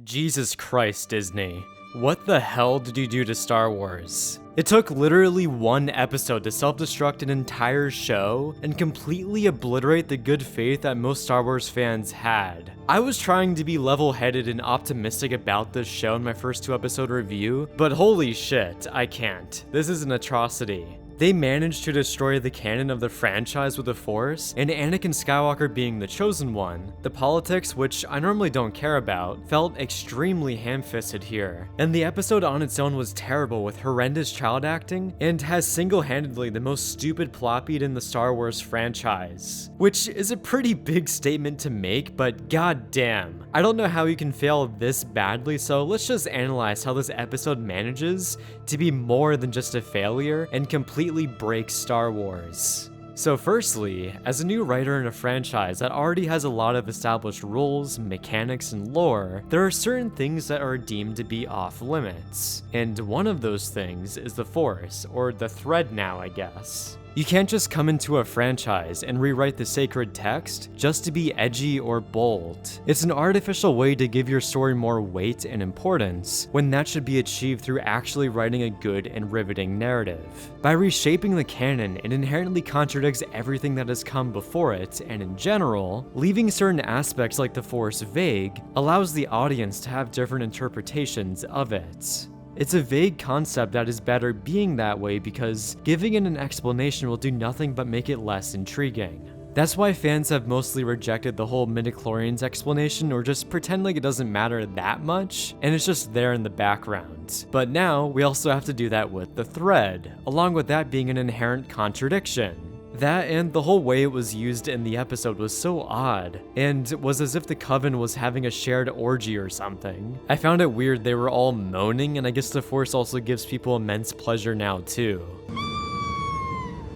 Jesus Christ, Disney. What the hell did you do to Star Wars? It took literally one episode to self-destruct an entire show and completely obliterate the good faith that most Star Wars fans had. I was trying to be level-headed and optimistic about this show in my first 2-episode review, but holy shit, I can't. This is an atrocity. They managed to destroy the canon of the franchise with the Force, and Anakin Skywalker being the chosen one. The politics, which I normally don't care about, felt extremely ham-fisted here. And the episode on its own was terrible with horrendous child acting, and has single-handedly the most stupid plot beat in the Star Wars franchise. Which is a pretty big statement to make, but goddamn. I don't know how you can fail this badly, so let's just analyze how this episode manages to be more than just a failure and completely breaks Star Wars. So firstly, as a new writer in a franchise that already has a lot of established rules, mechanics, and lore, there are certain things that are deemed to be off limits. And one of those things is the Force, or the thread now, I guess. You can't just come into a franchise and rewrite the sacred text just to be edgy or bold. It's an artificial way to give your story more weight and importance, when that should be achieved through actually writing a good and riveting narrative. By reshaping the canon, it inherently contradicts everything that has come before it, and in general, leaving certain aspects like the Force vague allows the audience to have different interpretations of it. It's a vague concept that is better being that way because giving it an explanation will do nothing but make it less intriguing. That's why fans have mostly rejected the whole midichlorians explanation or just pretend like it doesn't matter that much and it's just there in the background. But now we also have to do that with the thread, along with that being an inherent contradiction. That and the whole way it was used in the episode was so odd, and it was as if the Coven was having a shared orgy or something. I found it weird they were all moaning, and I guess the Force also gives people immense pleasure now too.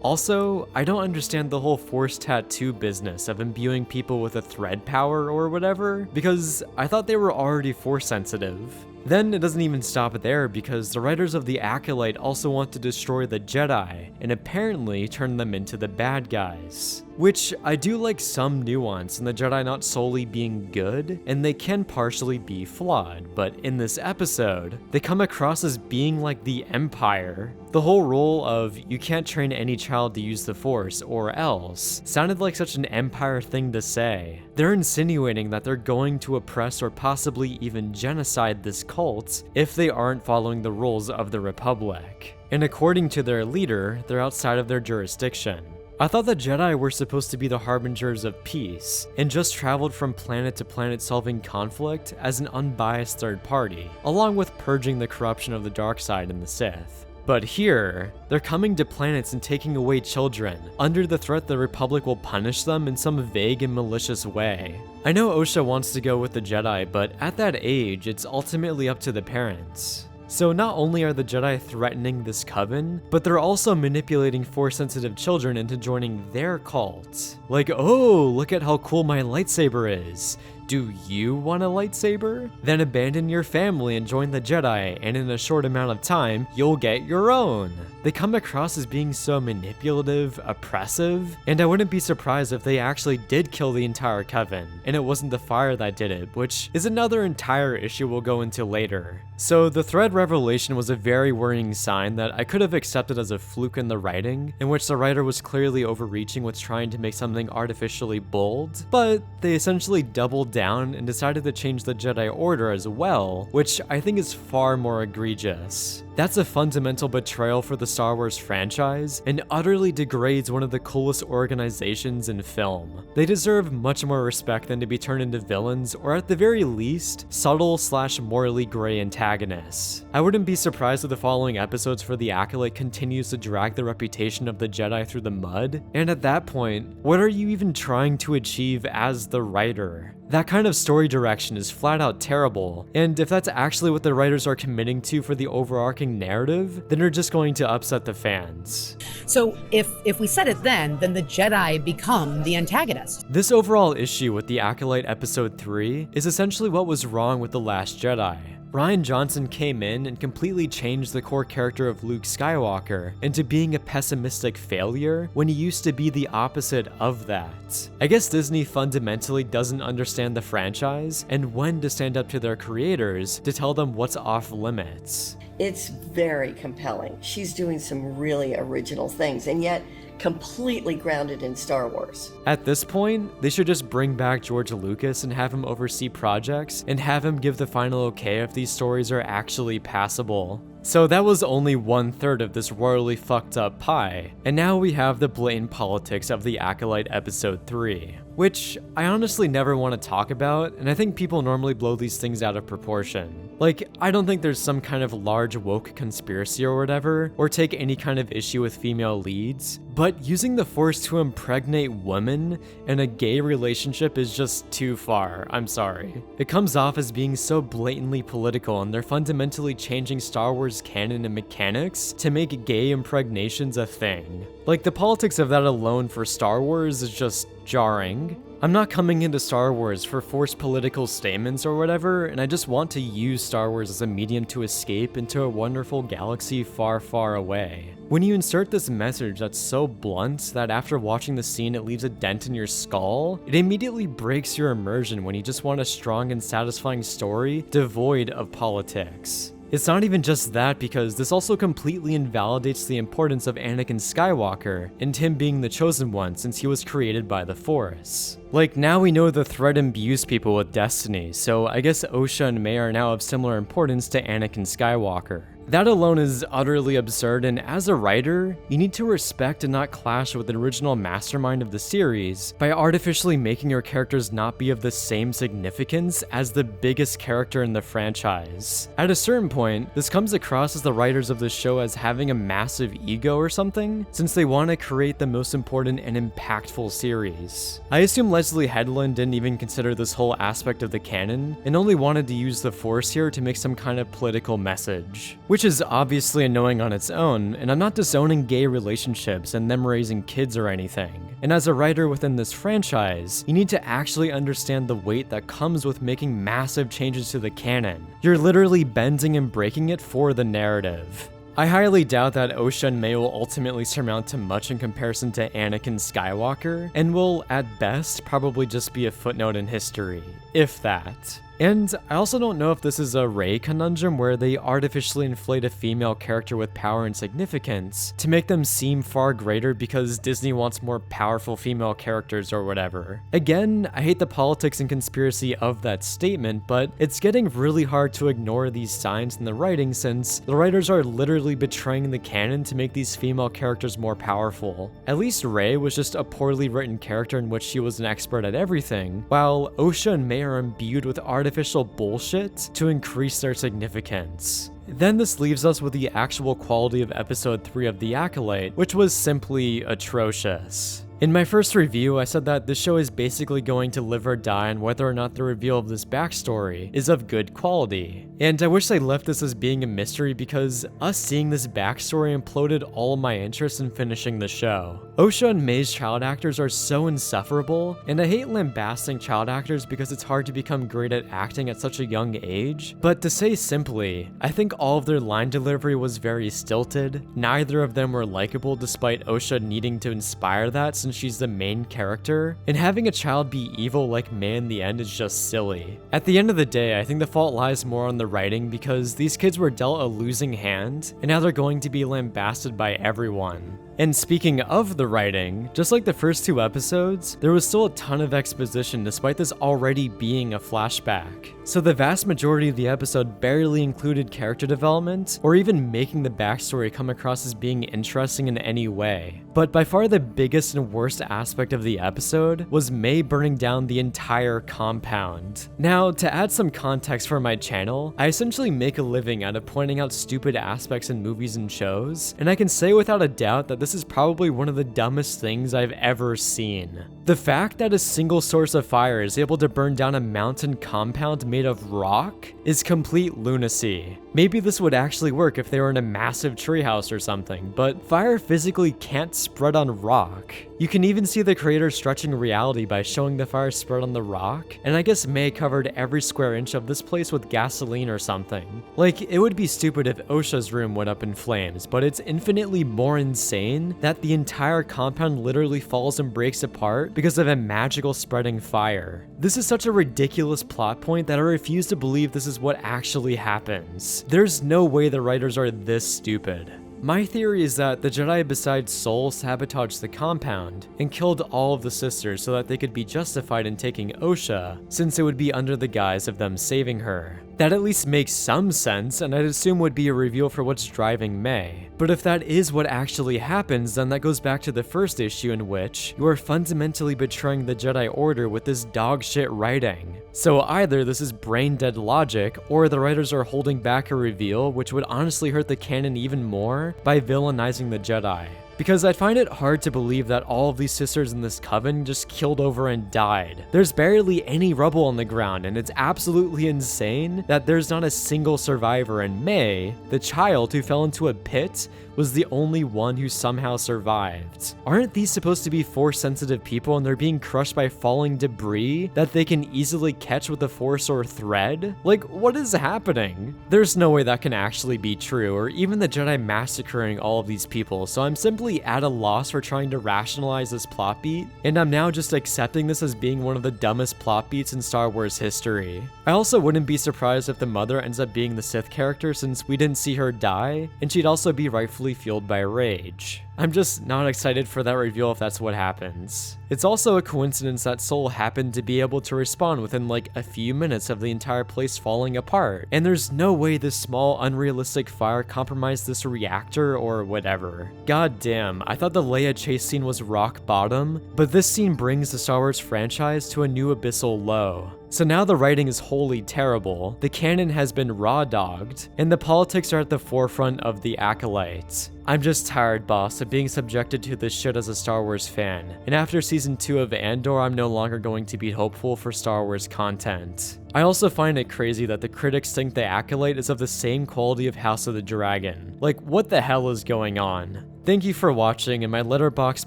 Also, I don't understand the whole Force tattoo business of imbuing people with a thread power or whatever, because I thought they were already Force sensitive. Then it doesn't even stop there because the writers of the Acolyte also want to destroy the Jedi and apparently turn them into the bad guys. Which I do like some nuance in the Jedi not solely being good, and they can partially be flawed, but in this episode, they come across as being like the Empire. The whole rule of you can't train any child to use the Force or else sounded like such an Empire thing to say. They're insinuating that they're going to oppress or possibly even genocide this cult if they aren't following the rules of the Republic. And according to their leader, they're outside of their jurisdiction. I thought the Jedi were supposed to be the harbingers of peace, and just traveled from planet to planet solving conflict as an unbiased third party, along with purging the corruption of the dark side and the Sith. But here, they're coming to planets and taking away children, under the threat the Republic will punish them in some vague and malicious way. I know Osha wants to go with the Jedi, but at that age, it's ultimately up to the parents. So not only are the Jedi threatening this coven, but they're also manipulating Force-sensitive children into joining their cult. Like, oh, look at how cool my lightsaber is. Do you want a lightsaber? Then abandon your family and join the Jedi, and in a short amount of time, you'll get your own. They come across as being so manipulative, oppressive, and I wouldn't be surprised if they actually did kill the entire coven, and it wasn't the fire that did it, which is another entire issue we'll go into later. So the thread revelation was a very worrying sign that I could have accepted as a fluke in the writing, in which the writer was clearly overreaching with trying to make something artificially bold, but they essentially doubled down and decided to change the Jedi Order as well, which I think is far more egregious. That's a fundamental betrayal for the Star Wars franchise and utterly degrades one of the coolest organizations in film. They deserve much more respect than to be turned into villains, or at the very least, subtle/morally gray antagonists. I wouldn't be surprised if the following episodes for the Acolyte continues to drag the reputation of the Jedi through the mud, and at that point, what are you even trying to achieve as the writer? That kind of story direction is flat out terrible, and if that's actually what the writers are committing to for the overarching narrative, then they're just going to upset the fans. So if we said it then the Jedi become the antagonist. This overall issue with the Acolyte Episode 3 is essentially what was wrong with The Last Jedi. Rian Johnson came in and completely changed the core character of Luke Skywalker into being a pessimistic failure when he used to be the opposite of that. I guess Disney fundamentally doesn't understand the franchise and when to stand up to their creators to tell them what's off limits. It's very compelling. She's doing some really original things, and yet completely grounded in Star Wars. At this point, they should just bring back George Lucas and have him oversee projects and have him give the final okay if these stories are actually passable. So that was only 1/3 of this royally fucked up pie, and now we have the blatant politics of the Acolyte episode 3, which I honestly never want to talk about, and I think people normally blow these things out of proportion. Like, I don't think there's some kind of large woke conspiracy or whatever, or take any kind of issue with female leads, but using the Force to impregnate women in a gay relationship is just too far, I'm sorry. It comes off as being so blatantly political, and they're fundamentally changing Star Wars canon and mechanics to make gay impregnations a thing. Like, the politics of that alone for Star Wars is just jarring. I'm not coming into Star Wars for forced political statements or whatever, and I just want to use Star Wars as a medium to escape into a wonderful galaxy far, far away. When you insert this message that's so blunt that after watching the scene it leaves a dent in your skull, it immediately breaks your immersion when you just want a strong and satisfying story devoid of politics. It's not even just that, because this also completely invalidates the importance of Anakin Skywalker and him being the chosen one since he was created by the Force. Like, now we know the thread imbues people with destiny, so I guess Osha and May are now of similar importance to Anakin Skywalker. That alone is utterly absurd, and as a writer, you need to respect and not clash with the original mastermind of the series by artificially making your characters not be of the same significance as the biggest character in the franchise. At a certain point, this comes across as the writers of the show as having a massive ego or something, since they want to create the most important and impactful series. I assume Leslie Headland didn't even consider this whole aspect of the canon, and only wanted to use the Force here to make some kind of political message. Which is obviously annoying on its own, and I'm not disowning gay relationships and them raising kids or anything. And as a writer within this franchise, you need to actually understand the weight that comes with making massive changes to the canon. You're literally bending and breaking it for the narrative. I highly doubt that Osha and May will ultimately surmount to much in comparison to Anakin Skywalker, and will, at best, probably just be a footnote in history, if that. And I also don't know if this is a Rey conundrum where they artificially inflate a female character with power and significance to make them seem far greater because Disney wants more powerful female characters or whatever. Again, I hate the politics and conspiracy of that statement, but it's getting really hard to ignore these signs in the writing since the writers are literally betraying the canon to make these female characters more powerful. At least Rey was just a poorly written character in which she was an expert at everything, while Osha and May are imbued with artificial bullshit to increase their significance. Then this leaves us with the actual quality of episode 3 of The Acolyte, which was simply atrocious. In my first review, I said that this show is basically going to live or die on whether or not the reveal of this backstory is of good quality. And I wish they left this as being a mystery because us seeing this backstory imploded all my interest in finishing the show. Osha and May's child actors are so insufferable, and I hate lambasting child actors because it's hard to become great at acting at such a young age, but to say simply, I think all of their line delivery was very stilted. Neither of them were likable despite Osha needing to inspire that since she's the main character, and having a child be evil like May in the end is just silly. At the end of the day, I think the fault lies more on the writing because these kids were dealt a losing hand, and now they're going to be lambasted by everyone. And speaking of the writing, just like the first 2 episodes, there was still a ton of exposition despite this already being a flashback. So the vast majority of the episode barely included character development, or even making the backstory come across as being interesting in any way. But by far the biggest and worst aspect of the episode was May burning down the entire compound. Now, to add some context for my channel, I essentially make a living out of pointing out stupid aspects in movies and shows, and I can say without a doubt that this is probably one of the dumbest things I've ever seen. The fact that a single source of fire is able to burn down a mountain compound made of rock is complete lunacy. Maybe this would actually work if they were in a massive treehouse or something, but fire physically can't spread on rock. You can even see the creator stretching reality by showing the fire spread on the rock, and I guess May covered every square inch of this place with gasoline or something. Like, it would be stupid if Osha's room went up in flames, but it's infinitely more insane that the entire compound literally falls and breaks apart because of a magical spreading fire. This is such a ridiculous plot point that I refuse to believe this is what actually happens. There's no way the writers are this stupid. My theory is that the Jedi besides Soul sabotaged the compound and killed all of the sisters so that they could be justified in taking Osha, since it would be under the guise of them saving her. That at least makes some sense, and I'd assume would be a reveal for what's driving May. But if that is what actually happens, then that goes back to the first issue in which you are fundamentally betraying the Jedi Order with this dogshit writing. So either this is brain-dead logic, or the writers are holding back a reveal, which would honestly hurt the canon even more by villainizing the Jedi. Because I find it hard to believe that all of these sisters in this coven just killed over and died. There's barely any rubble on the ground, and it's absolutely insane that there's not a single survivor, and May, the child who fell into a pit, was the only one who somehow survived. Aren't these supposed to be Force-sensitive people and they're being crushed by falling debris that they can easily catch with a Force or thread? Like, what is happening? There's no way that can actually be true, or even the Jedi massacring all of these people, so I'm simply at a loss for trying to rationalize this plot beat, and I'm now just accepting this as being one of the dumbest plot beats in Star Wars history. I also wouldn't be surprised if the mother ends up being the Sith character, since we didn't see her die, and she'd also be rightfully fueled by rage. I'm just not excited for that reveal if that's what happens. It's also a coincidence that Soul happened to be able to respawn within like a few minutes of the entire place falling apart, and there's no way this small unrealistic fire compromised this reactor or whatever. God damn, I thought the Leia chase scene was rock bottom, but this scene brings the Star Wars franchise to a new abyssal low. So now the writing is wholly terrible, the canon has been raw-dogged, and the politics are at the forefront of the Acolyte. I'm just tired, boss, of being subjected to this shit as a Star Wars fan, and after season 2 of Andor, I'm no longer going to be hopeful for Star Wars content. I also find it crazy that the critics think the Acolyte is of the same quality of House of the Dragon. Like, what the hell is going on? Thank you for watching, and my Letterboxd,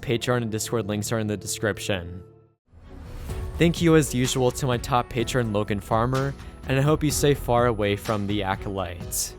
Patreon, and Discord links are in the description. Thank you as usual to my top patron Logan Farmer, and I hope you stay far away from the Acolyte.